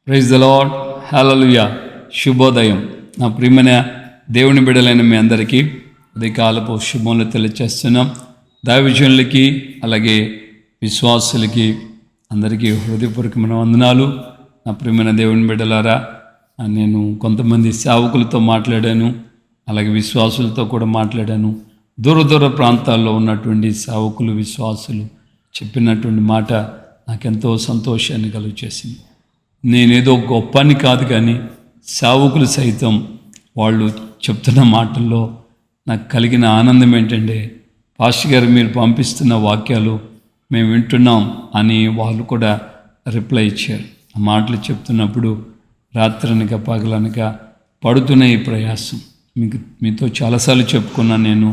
Praise the lord. హల్లెలూయా. శుభోదయం. నా ప్రియమైన దేవుని బిడ్డలైన మీ అందరికీ ఉదయకాలపు శుభములు తెలియచేస్తున్నాం. దైవజనులకి అలాగే విశ్వాసులకి అందరికీ హృదయపూర్వకమైన వందనాలు. నా ప్రియమైన దేవుని బిడ్డలారా, నేను కొంతమంది సేవకులతో మాట్లాడాను, అలాగే విశ్వాసులతో కూడా మాట్లాడాను. దూర ప్రాంతాల్లో ఉన్నటువంటి సేవకులు విశ్వాసులు చెప్పినటువంటి మాట నాకెంతో సంతోషాన్ని కలుగచేసింది. నేనేదో గొప్ప అని కాదు, కానీ సేవకులు సైతం వాళ్ళు చెప్తున్న మాటల్లో నాకు కలిగిన ఆనందం ఏంటంటే, పాస్టర్ గారు మీరు పంపిస్తున్న వాక్యాలు మేము వింటున్నాం అని వాళ్ళు కూడా రిప్లై ఇచ్చారు. ఆ మాటలు చెప్తున్నప్పుడు రాత్రనక పగలనక పడుతున్న ఈ ప్రయాసం మీతో చాలాసార్లు చెప్పుకున్నాను. నేను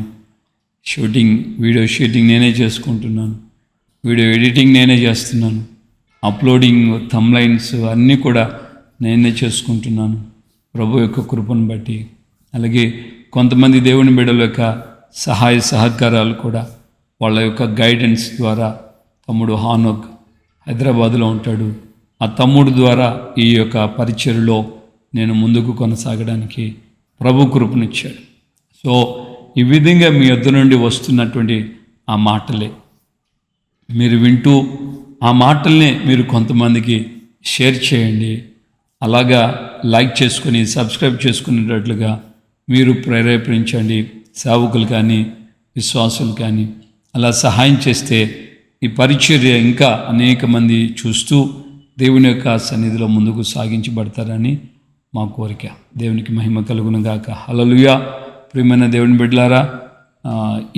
వీడియో షూటింగ్ నేనే చేసుకుంటున్నాను, వీడియో ఎడిటింగ్ నేనే చేస్తున్నాను, అప్లోడింగ్ థంబ్లైన్స్ అన్నీ కూడా నేనే చేసుకుంటున్నాను ప్రభు యొక్క కృపను బట్టి. అలాగే కొంతమంది దేవుని బిడ్డల యొక్క సహాయ సహకారాలు కూడా వాళ్ళ యొక్క గైడెన్స్ ద్వారా, తమ్ముడు హానోక్ హైదరాబాదులో ఉంటాడు, ఆ తమ్ముడు ద్వారా ఈ యొక్క పరిచర్యలో నేను ముందుకు కొనసాగడానికి ప్రభు కృపనిచ్చాడు. సో ఈ విధంగా మీ వద్ద నుండి వస్తున్నటువంటి ఆ మాటలే మీరు వింటూ, ఆ మాటల్నే మీరు కొంతమందికి షేర్ చేయండి. అలాగా లైక్ చేసుకుని సబ్స్క్రైబ్ చేసుకునేటట్లుగా మీరు ప్రేరేపించండి. సేవకులు కానీ విశ్వాసులు కానీ అలా సహాయం చేస్తే ఈ పరిచర్య ఇంకా అనేక మంది చూస్తూ దేవుని యొక్క సన్నిధిలో ముందుకు సాగించబడతారని మా కోరిక. దేవునికి మహిమ కలుగునుగాక. హల్లెలూయా. ప్రియమైన దేవుని బిడ్డలారా,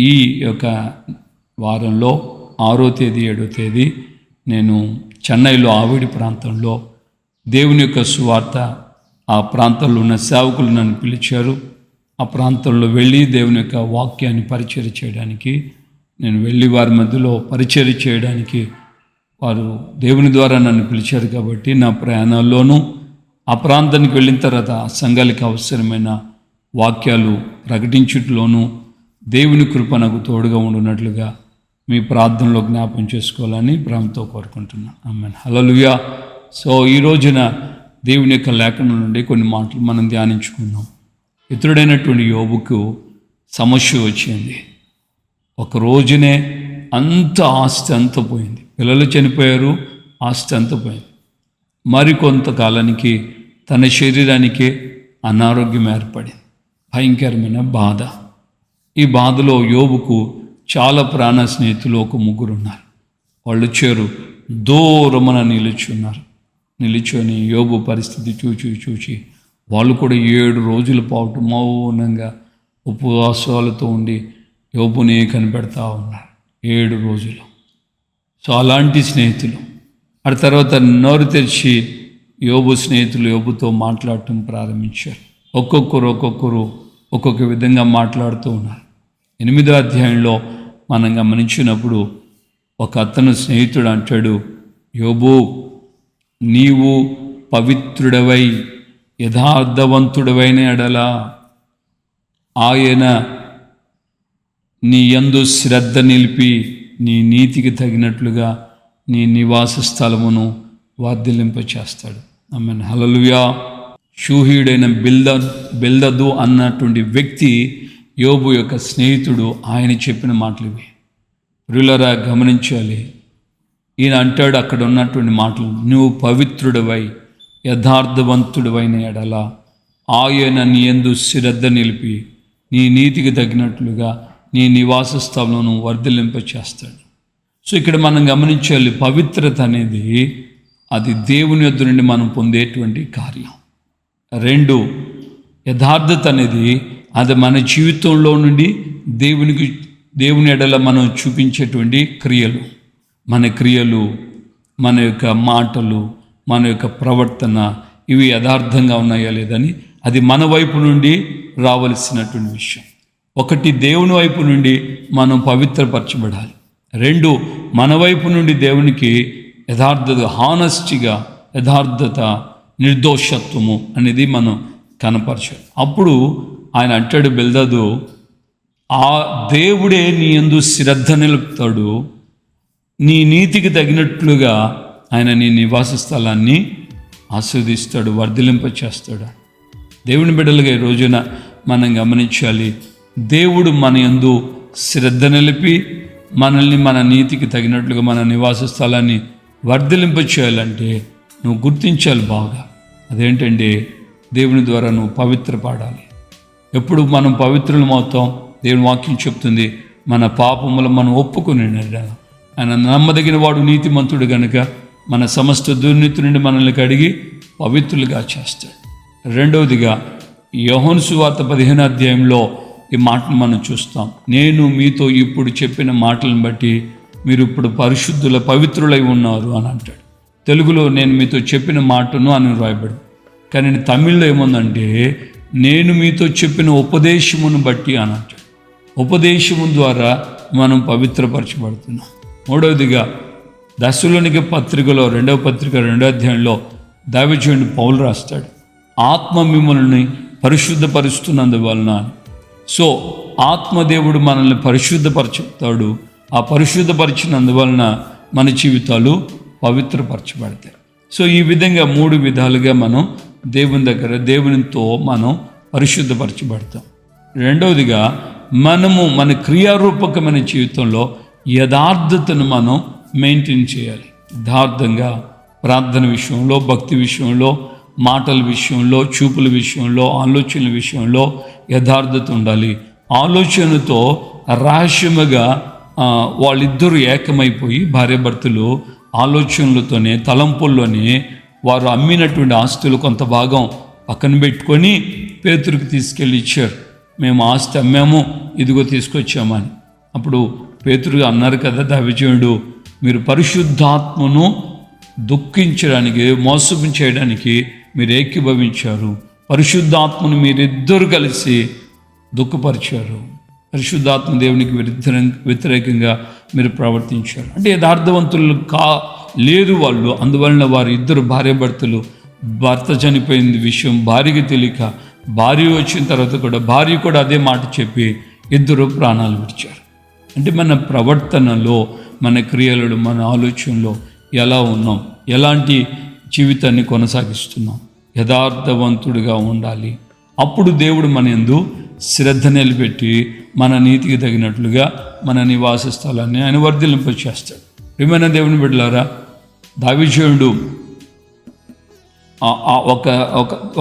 ఈ యొక్క వారంలో 6వ తేదీ 7వ తేదీ నేను చెన్నైలో ఆవిడి ప్రాంతంలో దేవుని యొక్క సువార్త, ఆ ప్రాంతంలో ఉన్న సేవకులు నన్ను పిలిచారు. ఆ ప్రాంతంలో వెళ్ళి దేవుని యొక్క వాక్యాన్ని పరిచర్య చేయడానికి నేను వెళ్ళి వారి మధ్యలో పరిచర్య చేయడానికి వారు దేవుని ద్వారా నన్ను పిలిచారు. కాబట్టి నా ప్రయాణాల్లోనూ ఆ ప్రాంతానికి వెళ్ళిన తర్వాత ఆ సంఘాలకు అవసరమైన వాక్యాలు ప్రకటించుటలోనూ దేవుని కృప నాకు తోడుగా ఉండునట్లుగా మీ ప్రార్థనలో జ్ఞాపం చేసుకోవాలని ప్రేమతో కోరుకుంటున్నాను. ఆమేన్. హల్లెలూయా. సో ఈ రోజున దేవుని యొక్క లేఖనం నుండి కొన్ని మాటలు మనం ధ్యానించుకుందాం. ఇతరుడైనటువంటి యోబుకు సమస్య వచ్చింది. ఒక రోజునే అంత ఆస్తి అంత పోయింది, పిల్లలు చనిపోయారు, ఆస్తి అంత పోయింది. మరికొంతకాలానికి తన శరీరానికే అనారోగ్యం ఏర్పడింది, భయంకరమైన బాధ. ఈ బాధలో యోబుకు చాలా ప్రాణ స్నేహితులు ఒక 3 ఉన్నారు. వాళ్ళు వచ్చారు, దూరమున నిలుచుని యోబు పరిస్థితి చూచి వాళ్ళు కూడా 7 రోజుల పాటు మౌనంగా ఉపవాసాలతో ఉండి యోబునే కనిపెడతా ఉన్నారు 7 రోజులు. సో అలాంటి స్నేహితులు ఆ తర్వాత నోరు తెరిచి యోబు స్నేహితులు యోబుతో మాట్లాడటం ప్రారంభించారు. ఒక్కొక్కరు ఒక్కొక్క విధంగా మాట్లాడుతూ ఉన్నారు. 8వ అధ్యాయంలో మనం గమనించినప్పుడు ఒక అతను స్నేహితుడు అంటాడు, యోబు నీవు పవిత్రుడవై యథార్థవంతుడవైన ఎడల ఆయన నీ యందు శ్రద్ధ నిలిపి నీ నీతికి తగినట్లుగా నీ నివాస స్థలమును వర్ధిల్లింపచేస్తాడు. ఆమేన్. హల్లెలూయా. షూహీయుడైన బిల్దదు అన్నటువంటి వ్యక్తి యోబు యొక్క స్నేహితుడు. ఆయన చెప్పిన మాటలు ఇవి. ప్రియులారా గమనించాలి. ఈయన అంటాడు అక్కడ ఉన్నటువంటి మాటలు, నువ్వు పవిత్రుడవై యథార్థవంతుడవైన ఎడల ఆయన నీ యందు శ్రద్ధ నిలిపి నీ నీతికి తగినట్లుగా నీ నివాస స్థలంలో వర్ధిల్లింపచేస్తాడు. సో ఇక్కడ మనం గమనించాలి, పవిత్రత అనేది అది దేవుని యొద్ద నుండి మనం పొందేటువంటి కార్యం. 2, యథార్థత అనేది అది మన జీవితంలో నుండి దేవుని ఎడల మనం చూపించేటువంటి క్రియలు. మన క్రియలు, మన యొక్క మాటలు, మన యొక్క ప్రవర్తన ఇవి యథార్థంగా ఉన్నాయా లేదని అది మన వైపు నుండి రావలసినటువంటి విషయం. 1 దేవుని వైపు నుండి మనం పవిత్రపరచబడాలి. 2 మన వైపు నుండి దేవునికి యథార్థత, హానెస్టీగా యథార్థత, నిర్దోషత్వము అనేది మనం కనపరచాలి. అప్పుడు ఆయన అంటాడు బిల్దదు, ఆ దేవుడే నీ యందు శ్రద్ధ నిలుపుతాడు, నీ నీతికి తగినట్లుగా ఆయన నీ నివాస స్థలాన్ని ఆస్వాదిస్తాడు, వర్ధిలింప చేస్తాడు. దేవుని బిడ్డలుగా ఈ రోజున మనం గమనించాలి, దేవుడు మన యందు శ్రద్ధ నిలిపి మనల్ని మన నీతికి తగినట్లుగా మన నివాస స్థలాన్ని వర్ధిలింప చేయాలంటే నువ్వు గుర్తించాలి బాగా. అదేంటంటే దేవుని ద్వారా నువ్వు పవిత్రపడాలి. ఎప్పుడు మనం పవిత్రులమవుతాం? దేవుని వాక్యం చెప్తుంది, మన పాపములు మనం ఒప్పుకుని ఆయన నమ్మదగిన వాడు, నీతిమంతుడు గనుక మన సమస్త దుర్నీతి నుండి మనల్ని కడిగి పవిత్రులుగా చేస్తాడు. రెండవదిగా యోహాను సువార్త 15వ అధ్యాయంలో ఈ మాటను మనం చూస్తాం. నేను మీతో ఇప్పుడు చెప్పిన మాటలను బట్టి మీరు ఇప్పుడు పవిత్రులై ఉన్నారు అని అంటాడు. తెలుగులో నేను మీతో చెప్పిన మాటను అని రాయబడి, కానీ తమిళ్లో ఏముందంటే నేను మీతో చెప్పిన ఉపదేశమును బట్టి అని అంటాడు. ఉపదేశము ద్వారా మనం పవిత్రపరచబడుతున్నాం. మూడవదిగా దశలోనిక పత్రికలో 2వ పత్రిక 2వ అధ్యాయంలో దైవజనుడు పౌలు రాస్తాడు, ఆత్మ మిమ్మల్ని పరిశుద్ధపరుస్తున్నందువలన. సో ఆత్మదేవుడు మనల్ని పరిశుద్ధపరచుతాడు. ఆ పరిశుద్ధపరిచినందువలన మన జీవితాలు పవిత్రపరచబడతాయి. సో ఈ విధంగా 3 విధాలుగా మనం దేవుని దగ్గర దేవునితో మనం పరిశుద్ధపరచబడతాం. రెండవదిగా మనము మన క్రియారూపకమైన జీవితంలో యథార్థతను మనం మెయింటైన్ చేయాలి. యథార్థంగా ప్రార్థన విషయంలో, భక్తి విషయంలో, మాటల విషయంలో, చూపుల విషయంలో, ఆలోచనల విషయంలో యథార్థత ఉండాలి. ఆలోచనతో రహస్యముగా వాళ్ళిద్దరూ ఏకమైపోయి భార్యాభర్తలు ఆలోచనలతోనే, తలంపుల్లోనే వారు అమ్మినటువంటి ఆస్తులు కొంత భాగం పక్కన పెట్టుకొని పేతురుకి తీసుకెళ్ళి ఇచ్చారు. మేము ఆస్తి అమ్మాము, ఇదిగో తీసుకొచ్చామని. అప్పుడు పేతురు అన్నారు కదా, దైవజనుడు మీరు పరిశుద్ధాత్మను దుఃఖించడానికి, మోసం చేయడానికి మీరు ఏకీభవించారు. పరిశుద్ధాత్మను మీరిద్దరు కలిసి దుఃఖపరిచారు. పరిశుద్ధాత్మ దేవునికి వ్యతిరేకంగా మీరు ప్రవర్తించారు. అంటే యథార్థవంతులు లేరు వాళ్ళు. అందువలన వారు ఇద్దరు భార్యాభర్తలు, భర్త చనిపోయింది విషయం భార్యకి తెలియక, భార్య వచ్చిన తర్వాత కూడా భార్య కూడా అదే మాట చెప్పి ఇద్దరు ప్రాణాలు విడిచారు. అంటే మన ప్రవర్తనలో, మన క్రియలలో, మన ఆలోచనలో ఎలా ఉన్నాం, ఎలాంటి జీవితాన్ని కొనసాగిస్తున్నాం, యథార్థవంతుడిగా ఉండాలి. అప్పుడు దేవుడు మన యందు శ్రద్ధ నిలబెట్టి మన నీతికి తగినట్లుగా మన నివాస స్థలాన్ని ఆయన వర్ధిలింప చేస్తాడు. ప్రియమైన దేవుని బిడ్డలారా, దైవజనుడు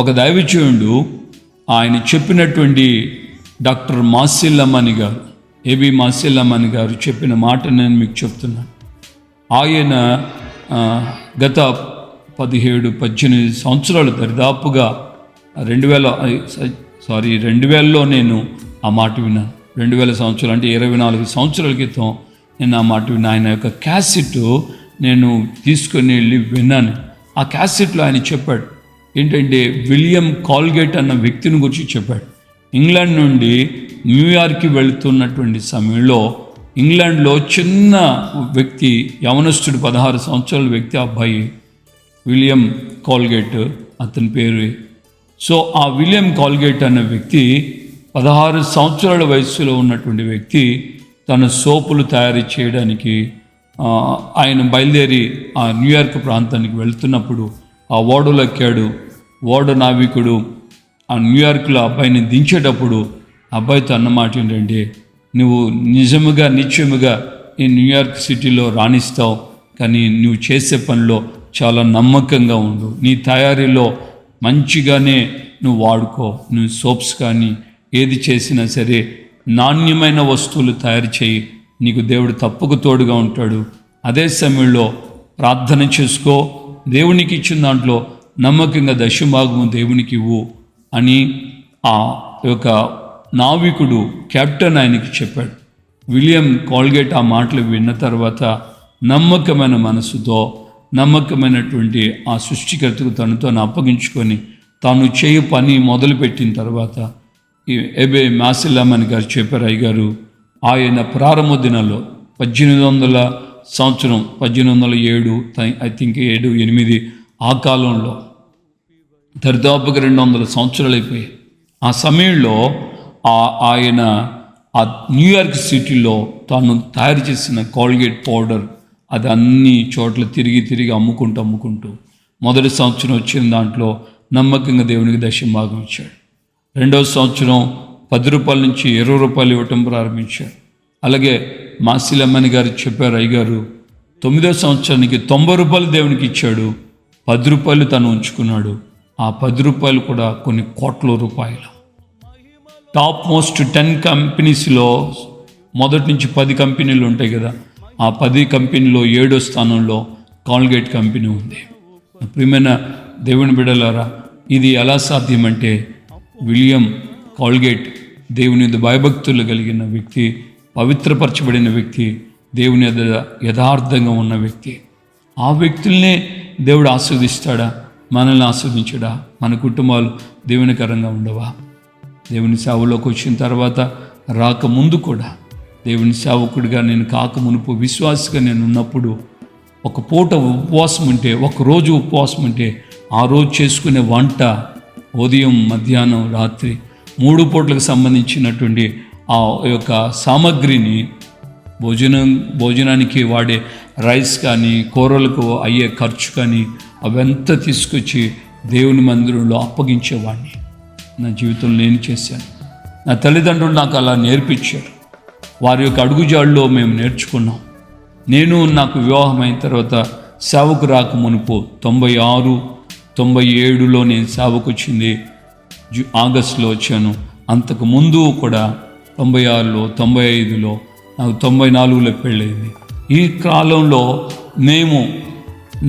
ఒక దైవజనుడు ఆయన చెప్పినటువంటి డాక్టర్ మాసిల్లమ్మని గారు, ఏబి మాసిల్లమ్మని గారు చెప్పిన మాట నేను మీకు చెప్తున్నాను. ఆయన గత 17-18 సంవత్సరాలు దరిదాపుగా 2000లో నేను ఆ మాట విన్నాను. 2000 సంవత్సరాలు అంటే 24 సంవత్సరాల క్రితం నేను ఆ మాట విన్నాను. ఆయన యొక్క క్యాసెట్ నేను తీసుకొని వెళ్ళి విన్నాను. ఆ క్యాసెట్లో ఆయన చెప్పాడు ఏంటంటే, విలియం కాల్గేట్ అన్న వ్యక్తిని గురించి చెప్పాడు. ఇంగ్లాండ్ నుండి న్యూయార్క్కి వెళుతున్నటువంటి సమయంలో ఇంగ్లాండ్లో చిన్న వ్యక్తి, యవనస్తుడు, 16 సంవత్సరాల వ్యక్తి, అబ్బాయి విలియం కాల్గేట్ అతని పేరు. సో ఆ విలియం కాల్గేట్ అన్న వ్యక్తి 16 సంవత్సరాల వయసులో ఉన్నటువంటి వ్యక్తి తన సోపులు తయారు చేయడానికి ఆయన బయలుదేరి ఆ న్యూయార్క్ ప్రాంతానికి వెళ్తున్నప్పుడు ఆ ఓడలో ఎక్కాడు. ఓడ నావికుడు ఆ న్యూయార్క్లో అబ్బాయిని దించేటప్పుడు అబ్బాయితో అన్నమాట ఏంటంటే, నువ్వు నిత్యముగా ఈ న్యూయార్క్ సిటీలో రాణిస్తావు, కానీ నువ్వు చేసే పనిలో చాలా నమ్మకంగా ఉండు. నీ తయారీలో మంచిగానే నువ్వు వాడుకో. నువ్వు సోప్స్ కానీ ఏది చేసినా సరే నాణ్యమైన వస్తువులు తయారు చేయి. నీకు దేవుడు తప్పక తోడుగా ఉంటాడు. అదే సమయంలో ప్రార్థన చేసుకో. దేవునికి ఇచ్చిన దాంట్లో నమ్మకంగా దశభాగము దేవునికి ఇవ్వు అని ఆ యొక్క నావికుడు, కెప్టెన్ ఆయనకి చెప్పాడు. విలియం కాల్గేట్ ఆ మాటలు విన్న తర్వాత నమ్మకమైన మనసుతో, నమ్మకమైనటువంటి ఆ సృష్టికర్తకు తను అప్పగించుకొని తాను చేయు పని మొదలుపెట్టిన తర్వాత ఏబి మాసిల్లమ్మని గారు చెప్పారు, అయ్యగారు ఆయన ప్రారంభ దినాల్లో 1800 సంవత్సరం 1807 ఐ థింక్ 7, 8 ఆ కాలంలో దరిదాపుగా 200 సంవత్సరాలు అయిపోయాయి. ఆ సమయంలో ఆయన ఆ న్యూయార్క్ సిటీలో తాను తయారు చేసిన కాల్గేట్ పౌడర్ అది అన్ని చోట్ల తిరిగి అమ్ముకుంటూ మొదటి సంవత్సరం వచ్చిన దాంట్లో నమ్మకంగా దేవునికి దశమభాగం ఇచ్చాడు. రెండవ సంవత్సరం 10 రూపాయల నుంచి 20 రూపాయలు ఇవ్వటం ప్రారంభించాడు. అలాగే మాసిలమ్మని గారు చెప్పారు, అయ్యగారు 9వ సంవత్సరానికి 90 రూపాయలు దేవునికి ఇచ్చాడు, 10 రూపాయలు తను ఉంచుకున్నాడు. ఆ 10 రూపాయలు కూడా కొన్ని కోట్ల రూపాయలు. టాప్ మోస్ట్ 10 కంపెనీస్లో మొదటి నుంచి 10 కంపెనీలు ఉంటాయి కదా, ఆ 10 కంపెనీలో 7వ స్థానంలో కాల్గేట్ కంపెనీ ఉంది. ప్రియమైన దేవుని బిడ్డలారా, ఇది ఎలా సాధ్యమంటే విలియం కాల్గేట్ దేవుని భయభక్తులు కలిగిన వ్యక్తి, పవిత్రపరచబడిన వ్యక్తి, దేవుని యథార్థంగా ఉన్న వ్యక్తి. ఆ వ్యక్తుల్నే దేవుడు ఆస్వాదిస్తాడా? మనల్ని ఆస్వాదించడా? మన కుటుంబాలు దేవునికరంగా ఉండవా? దేవుని సేవలోకి వచ్చిన తర్వాత రాకముందు కూడా దేవుని సేవకుడిగా నేను కాకమునుపు విశ్వాసిగా నేను ఉన్నప్పుడు ఒక పూట ఉపవాసం ఉంటే, ఒకరోజు ఉపవాసం ఉంటే ఆ రోజు చేసుకునే వంట ఉదయం మధ్యాహ్నం రాత్రి 3 పూటలకు సంబంధించినటువంటి ఆ యొక్క సామగ్రిని భోజనానికి వాడే రైస్ కానీ కూరలకు అయ్యే ఖర్చు కానీ అవంతా తీసుకొచ్చి దేవుని మందిరంలో అప్పగించేవాడిని. నా జీవితంలో నేను చేశాను. నా తల్లిదండ్రులు నాకు అలా నేర్పించారు. వారి యొక్క అడుగుజాడులో మేము నేర్చుకున్నాం. నేను నాకు వివాహం అయిన తర్వాత సేవకు రాక మునుపు 96, 97లో నేను సేవకు వచ్చింది. ఆగస్టులో వచ్చాను. అంతకు ముందు కూడా 96లో, 95లో, నాకు 94లో పెళ్ళయింది. ఈ కాలంలో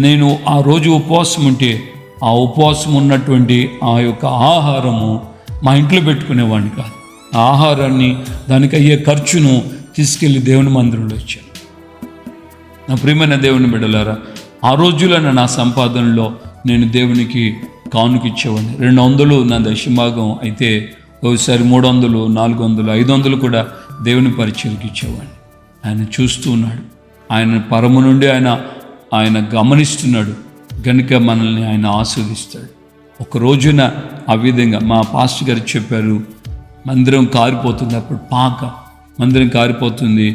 నేను ఆ రోజు ఉపవాసం ఉంటే ఆ ఉపవాసం ఉన్నటువంటి ఆ యొక్క ఆహారము మా ఇంట్లో పెట్టుకునేవాడిని కాదు. ఆ ఆహారాన్ని, దానికి అయ్యే ఖర్చును తీసుకెళ్ళి దేవుని మందిరంలో ఇచ్చాను. నా ప్రియమైన దేవుని బిడ్డలారా, ఆ రోజుల్లో నా సంపాదనలో నేను దేవునికి కానుకిచ్చేవాడిని. 200 నా దశభాగం అయితే ఒకసారి 300, 400, 500 కూడా దేవుని పరిచయకి ఇచ్చేవాడిని. ఆయన చూస్తూ ఉన్నాడు. ఆయన పరము నుండి ఆయన గమనిస్తున్నాడు కనుక మనల్ని ఆయన ఆస్వాదిస్తాడు. ఒక రోజున ఆ విధంగా మా పాస్టర్ గారు చెప్పారు, మందిరం కారిపోతుంది. అప్పుడు మందిరం కారిపోతుంది,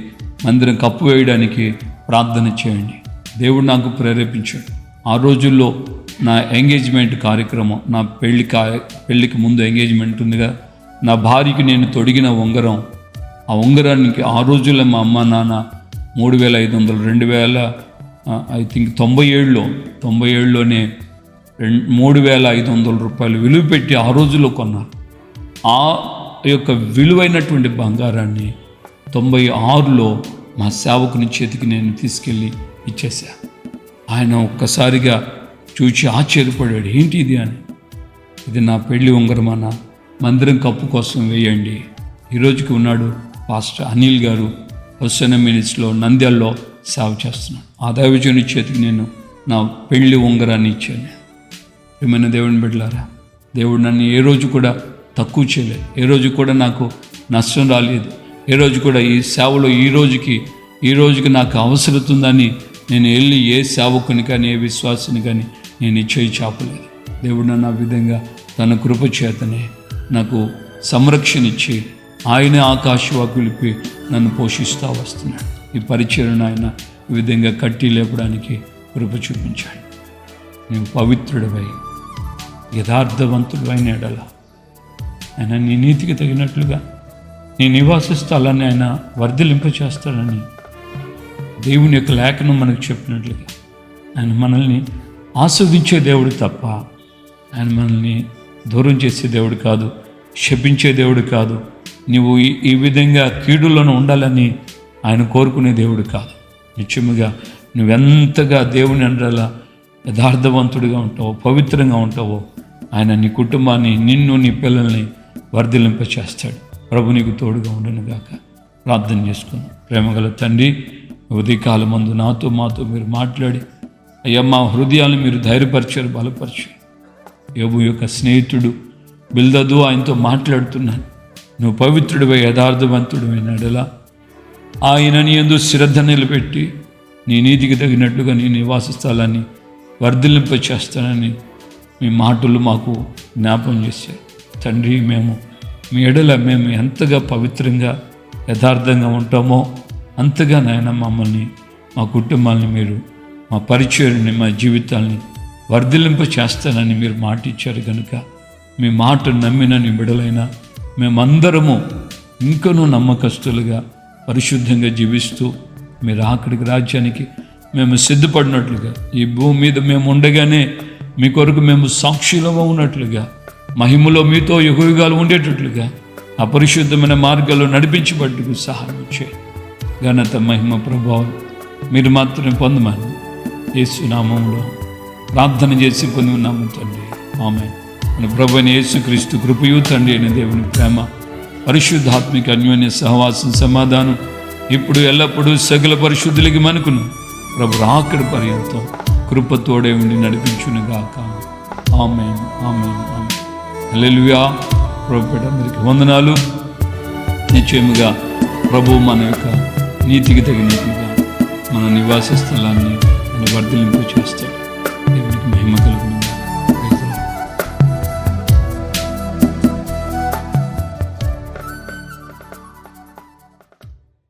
మందిరం కప్పు వేయడానికి ప్రార్థన చేయండి. దేవుడు నాకు ప్రేరేపించాడు. ఆ రోజుల్లో నా ఎంగేజ్మెంట్ కార్యక్రమం, నా పెళ్ళికి ముందు ఎంగేజ్మెంట్ ఉందిగా, నా భార్యకి నేను తొడిగిన ఉంగరం, ఆ ఉంగరానికి ఆ రోజుల్లో మా అమ్మ నాన్న 3500, 2000 ఐ థింక్ 97లోనే 3500 రూపాయలు విలువ పెట్టి ఆ రోజుల్లో కొన్నారు. ఆ యొక్క విలువైనటువంటి బంగారాన్ని 96లో మా సేవకుని చేతికి నేను తీసుకెళ్ళి ఇచ్చేసా. ఆయన ఒక్కసారిగా చూచి ఆశ్చర్యపడాడు, ఏంటి ఇది అని. ఇది నా పెళ్లి ఉంగరమాన, మందిరం కప్పు కోసం వేయండి. ఈరోజుకి ఉన్నాడు పాస్టర్ అనిల్ గారు, హొసైన మినిస్లో నంద్యాలలో సేవ చేస్తున్నాడు. ఆ దైవజనుని చేతికి నేను నా పెళ్లి ఉంగరాన్ని ఇచ్చాను. ఏమైనా దేవుని బిడ్డలారా, దేవుడు నన్ను ఏ రోజు కూడా తక్కువ చేయలేదు. ఏ రోజు కూడా నాకు నష్టం రాలేదు. ఏ రోజు కూడా ఈ సేవలో ఈ రోజుకి నాకు అవసరం ఉందని నేను వెళ్ళి ఏ సేవకుని కానీ ఏ విశ్వాసుని కానీ నేను చేయి చాపలేదు. దేవుడు నన్ను ఆ విధంగా తన కృప చేతనే నాకు సంరక్షణ ఇచ్చి ఆయన ఆకాశవాకులిపి నన్ను పోషిస్తూ వస్తున్నాడు. ఈ పరిచయను ఆయన ఈ విధంగా కట్టి లేపడానికి కృప చూపించాడు. నీవు పవిత్రుడివై యథార్థవంతుడు అయిన ఎడల ఆయన నీ నీతికి తగినట్లుగా నీ నివాస స్థలాన్ని ఆయన వర్ధిలింపచేస్తాడని దేవుని యొక్క లేఖనం మనకు చెప్పినట్లుగా ఆయన మనల్ని ఆస్వాదించే దేవుడు తప్ప ఆయన మనల్ని దూరం చేసే దేవుడు కాదు, శపించే దేవుడు కాదు. నీవు ఈ విధంగా కీడులను ఉండాలని ఆయన కోరుకునే దేవుడు కాదు. నిత్యముగా నువ్వెంతగా దేవుని అండలా యథార్థవంతుడిగా ఉంటావో, పవిత్రంగా ఉంటావో, ఆయన నీ కుటుంబాన్ని, నిన్ను, నీ పిల్లల్ని వర్ధిలింపచేస్తాడు. ప్రభు నీకు తోడుగా ఉండను గాక. ప్రార్థన చేసుకున్నాం. ప్రేమగల తండ్రి, ఉదయకాలమందు మాతో మీరు మాట్లాడి అయ్యా మా హృదయాలను మీరు ధైర్యపరిచారు, బలపరిచారు. యోబు యొక్క స్నేహితుడు బిల్దదు ఆయనతో మాట్లాడుతున్నాను, నువ్వు పవిత్రుడివై యథార్థవంతుడివైన ఎడల ఆయన నీ యందు శ్రద్ధ నిలబెట్టి నీ నీతికి తగినట్లుగా నీ నివాస స్థలాన్ని వర్ధిలింపచేస్తానని మీ మాటలు మాకు జ్ఞాపం చేశారు. తండ్రి, మేము మీ ఎడల మేము ఎంతగా పవిత్రంగా యథార్థంగా ఉంటామో అంతగా నాయన మమ్మల్ని, మా కుటుంబాన్ని మీరు, మా పరిచయాన్ని, మా జీవితాల్ని వర్ధిల్లింప చేస్తానని మీరు మాట ఇచ్చారు కనుక మీ మాట నమ్మిన నీ బిడ్డలైనా మేమందరము ఇంకనూ నమ్మకస్తులుగా పరిశుద్ధంగా జీవిస్తూ మీరు ఆఖరికి రాజ్యానికి మేము సిద్ధపడినట్లుగా ఈ భూమి మీద మేము ఉండగానే మీ కొరకు మేము సాక్షులము ఉన్నట్లుగా మహిమలో మీతో యుగయుగాలు ఉండేటట్లుగా అపరిశుద్ధమైన మార్గాల్లో నడిపించబడ్డకు సహాయం చేయండి. ఘనత మహిమ ప్రభావం మీరు మాత్రమే పొందమని యేసు నామములో ప్రార్థన చేసి పొంది ఉన్నాము తండ్రి. ఆమేన్. మన ప్రభువైన యేసుక్రీస్తు కృపయు తండ్రి అయిన దేవుని ప్రేమ పరిశుద్ధాత్మిక అన్యోన్య సహవాసం సమాధానం ఇప్పుడు ఎల్లప్పుడూ సకల పరిశుద్ధులకి మనకును ప్రభు రాకడ పర్యంతం కృపతోడే ఉండి నడిపించునుగాక. ఆమేన్ ఆమేన్ ఆమేన్. హల్లెలూయా. ప్రభు బిడ్డలందరికీ వందనాలు. నిశ్చయముగా ప్రభు మన యొక్క నీతికి తగినట్లుగా మన నివాస స్థలాన్ని వర్ధిల్లింపు చేస్తాడు. దేవునికి మహిమ కలుగును.